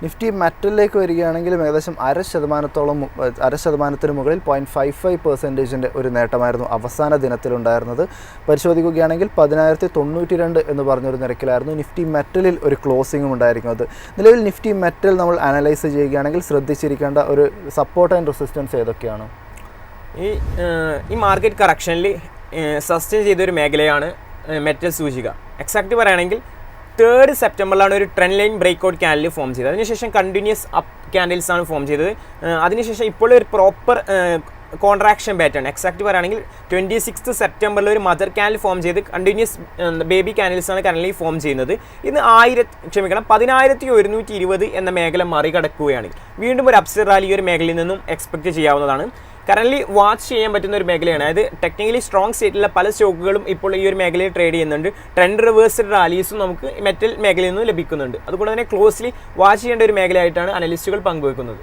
Nifty മെറ്റലിലേക്ക് വരികയാണെങ്കിലും ഏകദേശം 0.5% മുകളിൽ 0.55% ഒരു നേട്ടമായിരുന്നു അവസാന ദിനത്തിലുണ്ടായിരുന്നത്. പരിശോധിക്കുകയാണെങ്കിൽ 10,092 എന്ന് പറഞ്ഞൊരു നിരക്കിലായിരുന്നു നിഫ്റ്റി മെറ്റലിൽ ഒരു ക്ലോസിംഗും ഉണ്ടായിരിക്കുന്നത്. നിലവിൽ നിഫ്റ്റി മെറ്റൽ നമ്മൾ അനലൈസ് ചെയ്യുകയാണെങ്കിൽ ശ്രദ്ധിച്ചിരിക്കേണ്ട ഒരു സപ്പോർട്ട് ആൻഡ് റെസിസ്റ്റൻസ് ഏതൊക്കെയാണ്? ഈ മാർക്കറ്റ് കറക്ഷനിൽ സസ്റ്റെയിൻ ചെയ്തൊരു മേഖലയാണ് മെറ്റൽ സൂചിക. എക്സാക്റ്റ് പറയുകയാണെങ്കിൽ 3rd സെപ്റ്റംബറിലാണ് ഒരു trend line breakout candle form ചെയ്തത്. അതിനുശേഷം കണ്ടിന്യൂസ് അപ്പ് ക്യാൻഡിൽസ് ആണ് ഫോം ചെയ്തത്. അതിനുശേഷം ഇപ്പോൾ ഒരു പ്രോപ്പർ കോൺട്രാക്ഷൻ പാറ്റേൺ. എക്സാക്റ്റ് പറയുകയാണെങ്കിൽ 26th സെപ്റ്റംബറിൽ ഒരു മദർ ക്യാൻഡിൽ ഫോം ചെയ്ത് കണ്ടിന്യൂസ് ബേബി ക്യാൻഡിൽസ് ആണ് കറൻലി ഫോം ചെയ്യുന്നത്. ഇത് 11,120 എന്ന മേഖല മറികടക്കുകയാണെങ്കിൽ വീണ്ടും ഒരു അപ്സൈഡ് റാലി ഈ ഒരു മേഖലയിൽ നിന്നും എക്സ്പെക്ട് ചെയ്യാവുന്നതാണ്. കറൻലി വാച്ച് ചെയ്യാൻ പറ്റുന്ന ഒരു മേഖലയാണ്. അതായത് ടെക്നിക്കലി സ്ട്രോങ് സ്റ്റേറ്റിലുള്ള പല സ്റ്റോക്കുകളും ഇപ്പോൾ ഈ ഒരു മേഖലയിൽ ട്രേഡ് ചെയ്യുന്നുണ്ട്. ട്രെൻഡ് റിവേഴ്സൽ റാലീസും നമുക്ക് മെറ്റൽ മേഖലയിൽ നിന്നും ലഭിക്കുന്നുണ്ട്. അതുകൊണ്ട് തന്നെ ക്ലോസ്ലി വാച്ച് ചെയ്യേണ്ട ഒരു മേഖലയായിട്ടാണ് അനലിസ്റ്റുകൾ പങ്കുവെക്കുന്നത്.